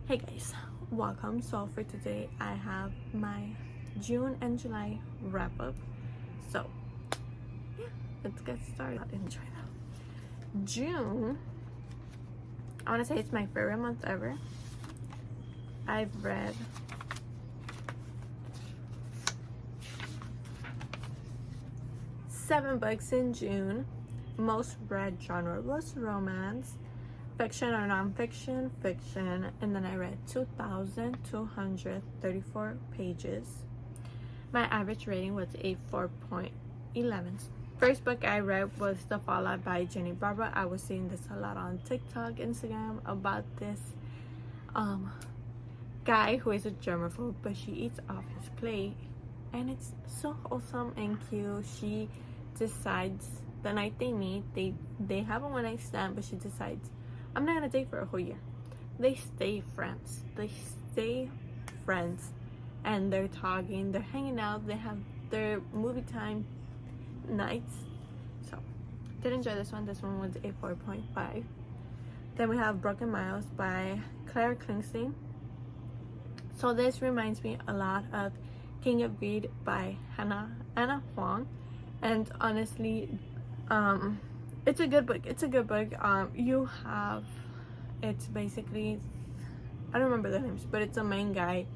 Hey guys, welcome. So for today I have my June and July wrap up. So yeah, let's get started. Enjoy that. June, I want to say it's my favorite month ever. I've read seven books in June. Most read genre was romance, fiction or non-fiction, fiction, and then I read 2,234 pages. My average rating was a 4.11. First book I read was The Fallout by Jenny Barbara. I was seeing this a lot on TikTok, Instagram about this guy who is a germaphobe, but she eats off his plate, and it's so wholesome and cute. She decides the night they meet, they have a one-night stand, but she decides, I'm not gonna date for a whole year. They stay friends. And they're talking, they're hanging out, they have their movie time nights. So did enjoy this one. This one was a 4.5. Then we have Broken Miles by Claire Kingsley. So this reminds me a lot of King of Greed by Anna Huang. And honestly, it's a good book. It's a good book. It's basically, I don't remember the names, but it's a main guy.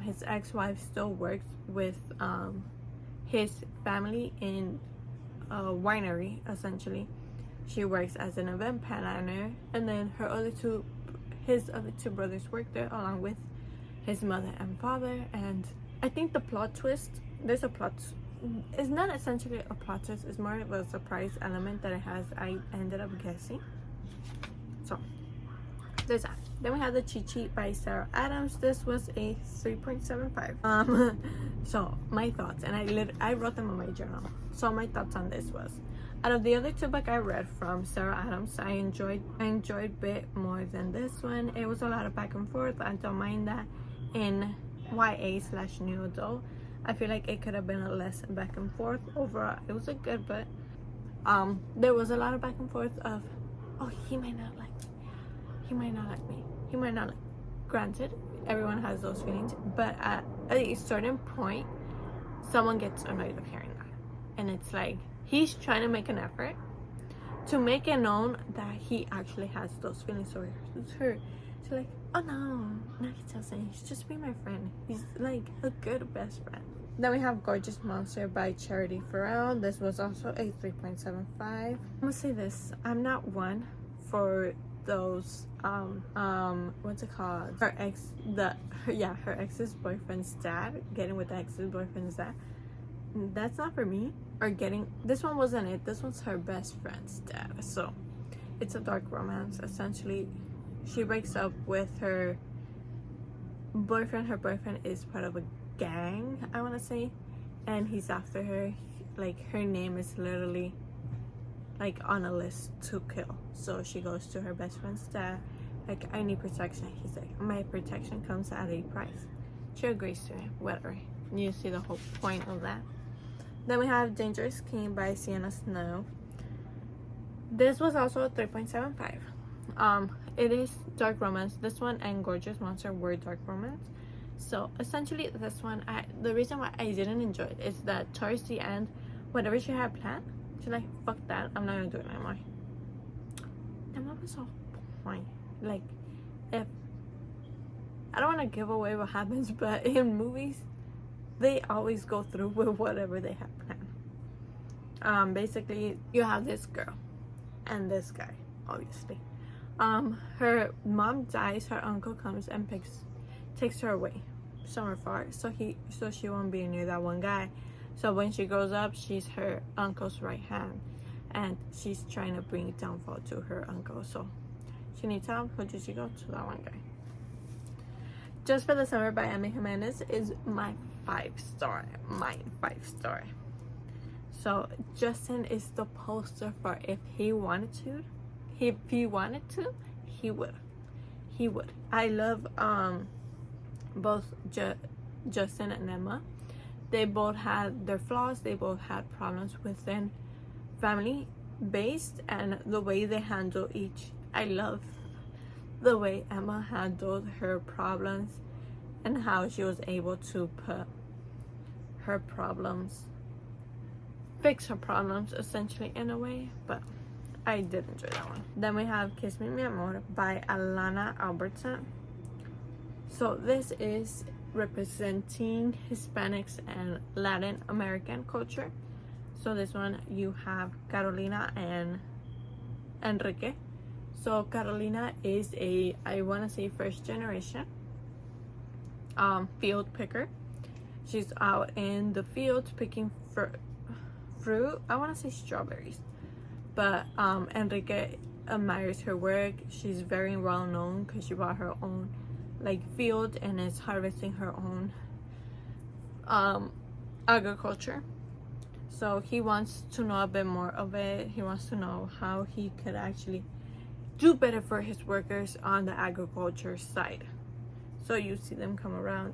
His ex-wife still works with his family in a winery, essentially. She works as an event planner, and then his other two brothers work there along with his mother and father. And I think the plot twist, there's a plot, it's not essentially a plot twist, it's more of a surprise element that it has. I ended up guessing. So there's that. Then we have The Cheat Sheet by Sarah Adams. This was a 3.75. So my thoughts, and I wrote them on my journal. So my thoughts on this was, out of the other two books I read from Sarah Adams, I enjoyed a bit more than this one. It was a lot of back and forth. I don't mind that. In YA/new adult, I feel like it could have been a less back and forth. Overall, it was a good book. There was a lot of back and forth of, oh, he might not like me, he might not like me, he might not like. Granted, everyone has those feelings, but at a certain point, someone gets annoyed of hearing that, and it's like he's trying to make an effort to make it known that he actually has those feelings for her. So like, oh no, he doesn't. He's just be my friend. He's like a good best friend. Then we have Gorgeous Monster by Charity Farrell. This was also a 3.75. I'm gonna say this, I'm not one for those what's it called, her ex's boyfriend's dad, getting with the ex's boyfriend's dad. That's not for me. Or getting, this one wasn't it, this was her best friend's dad. So it's a dark romance. Essentially, she breaks up with her boyfriend. Her boyfriend is part of a gang, I want to say, and he's after her. Like, her name is literally like on a list to kill. So she goes to her best friend's dad, like, I need protection. He's like, my protection comes at a price. She agrees to it, whatever. You see the whole point of that. Then we have Dangerous King by Sienna Snow. This was also a 3.75. It is dark romance. This one and Gorgeous Monster were dark romance. So essentially, this one, the reason why I didn't enjoy it is that towards the end, whatever she had planned, she's like, fuck that, I'm not gonna do it anymore. And that was the whole point. Like, if I don't want to give away what happens, but in movies, they always go through with whatever they have planned. Basically, you have this girl and this guy, obviously. Her mom dies, her uncle comes and takes her away somewhere far, so she won't be near that one guy. So when she grows up, she's her uncle's right hand, and she's trying to bring downfall to her uncle. So she needs help. Who does she go to? That one guy. Just for the Summer by Emmy Jimenez is my 5-star. So Justin is the poster for if he wanted to, he would. I love both Justin and Emma. They both had their flaws, they both had problems within family based, and the way they handle each. I love the way Emma handled her problems and how she was able to fix her problems essentially in a way, but I did enjoy that one. Then we have Kiss Me Mi Amor by Alana Albertson. So this is representing Hispanics and Latin American culture. So this one you have Carolina and Enrique. So Carolina is a, I want to say, first generation field picker. She's out in the fields picking fruit. I want to say strawberries, but Enrique admires her work. She's very well known because she bought her own like field and is harvesting her own agriculture. So he wants to know a bit more of it. He wants to know how he could actually do better for his workers on the agriculture side. So you see them come around.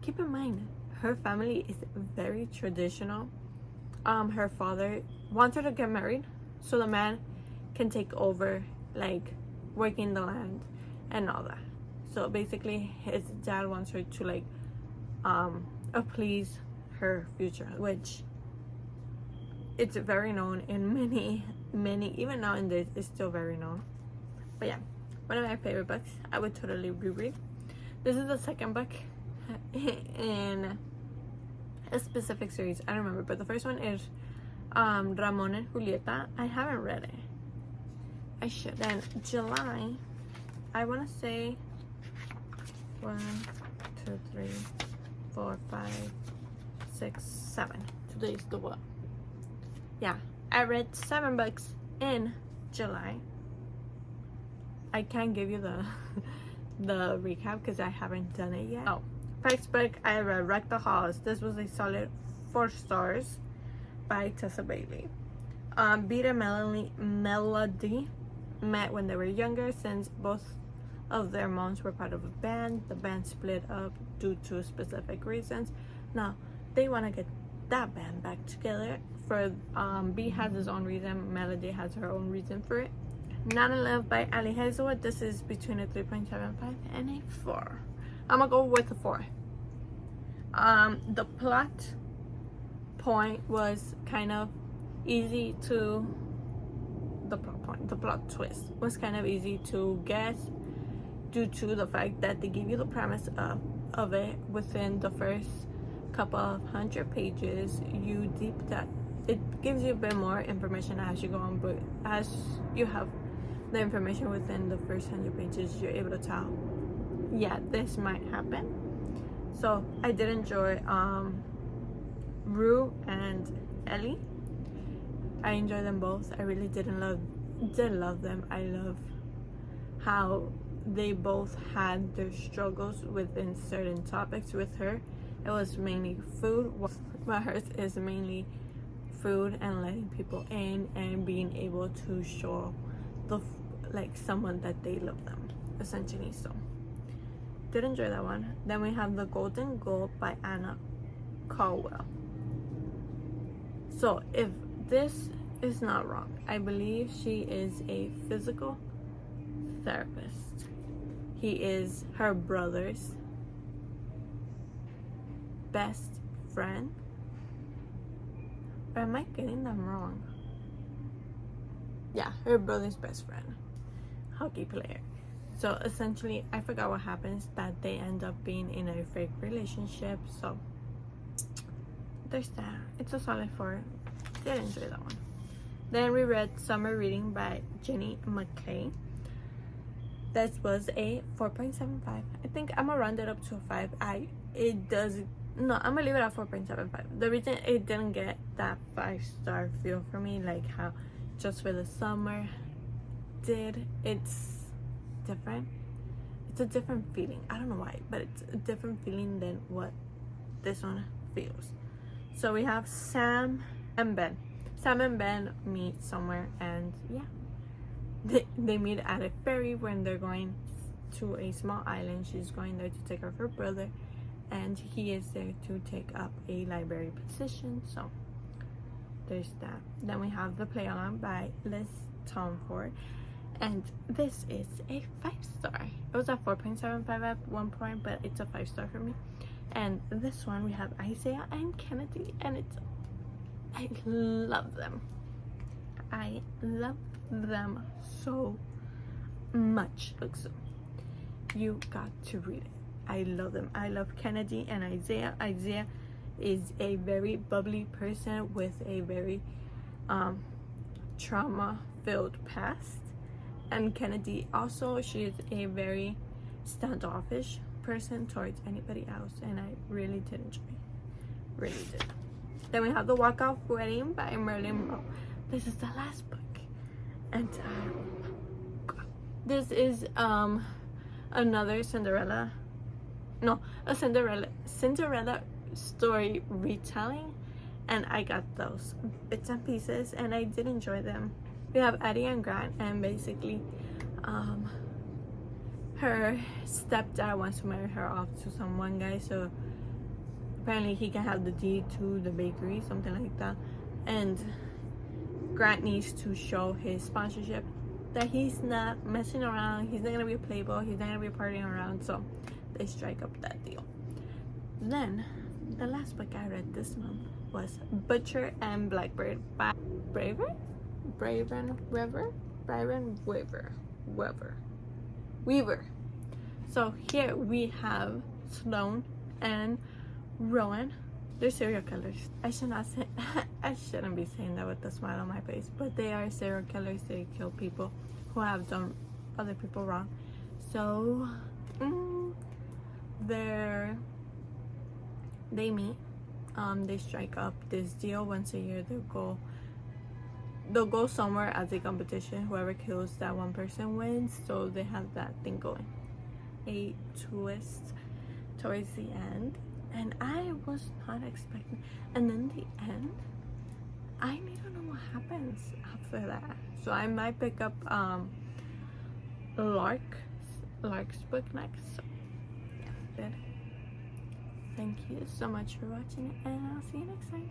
Keep in mind, her family is very traditional. Her father wants her to get married so the man can take over like working the land and all that. So basically his dad wants her to like please her future, which it's very known in many, even nowadays it's still very known. But yeah, one of my favorite books. I would totally reread. This is the second book in a specific series. I don't remember, but the first one is Ramon and Julieta. I haven't read it. I should. Then July, I want to say 1, 2, 3, 4, 5, 6, 7. Today's the what? Yeah, I read 7 books in July. I can't give you the the recap because I haven't done it yet. Oh, first book I read, Wreck the Halls. This was a solid 4 stars by Tessa Bailey. Beat and Melody met when they were younger. Since both of their moms were part of a band, the band split up due to specific reasons. Now they want to get that band back together. For B has his own reason, Melody has her own reason for it. Not in Love by Ali Hazelwood. This is between a 3.75 and a 4. I'm gonna go with a 4. The plot point was kind of easy to the plot twist was kind of easy to guess due to the fact that they give you the premise of it within the first couple of 100 pages. You deep dive. It gives you a bit more information as you go on, but as you have the information within the first 100 pages, you're able to tell, yeah, this might happen. So I did enjoy Rue and Ellie. I enjoy them both. I really did love them. I love how they both had their struggles within certain topics. With her, it was mainly food, but hers is mainly food and letting people in and being able to show the someone that they love them, essentially. So did enjoy that one. Then we have The Golden Goal by Anna Caldwell. So if this is not wrong, I believe she is a physical therapist. He is her brother's best friend. Or am I getting them wrong? Yeah, her brother's best friend, hockey player. So essentially, I forgot what happens, that they end up being in a fake relationship. So there's that. It's a solid 4. Did enjoy that one. Then we read Summer Reading by Jenny McKay. This was a 4.75. I think I'm gonna round it up to a 5. I'm gonna leave it at 4.75. The reason it didn't get that 5-star feel for me, like how Just for the Summer did, it's different. It's a different feeling. I don't know why, but it's a different feeling than what this one feels. So we have Sam and Ben. Sam and Ben meet somewhere, and yeah, they meet at a ferry when they're going to a small island. She's going there to take care of her brother, and he is there to take up a library position. So there's that. Then we have The Play Along by Liz Tomford. And this is a 5-star. It was a 4.75 at one point, but it's a 5-star for me. And this one we have Isaiah and Kennedy, and I love them. I love them so much. Look, so you got to read it. I love them. I love Kennedy and Isaiah. Isaiah is a very bubbly person with a very trauma filled past, and Kennedy also, she is a very standoffish person towards anybody else, and I really did enjoy, really did. Then we have The Walkout Wedding by Marilyn Monroe. This is the last book, and this is another Cinderella story retelling, and I got those bits and pieces and I did enjoy them. We have Addie and Grant, and basically her stepdad wants to marry her off to some one guy, so apparently he can have the deed to the bakery, something like that, and Grant needs to show his sponsorship that he's not messing around, he's not gonna be a playboy, he's not gonna be partying around, so they strike up that deal. Then the last book I read this month was Butcher and Blackbird by Byron Weaver. So here we have Sloane and Rowan. They're serial killers. I shouldn't be saying that with a smile on my face, but they are serial killers. They kill people who have done other people wrong. So they meet. They strike up this deal once a year. They'll go somewhere as a competition. Whoever kills that one person wins. So they have that thing going. A twist towards the end, and I was not expecting. And then the end, I need to know what happens after that. So I might pick up Lark's book next. So yeah, good. Thank you so much for watching, and I'll see you next time.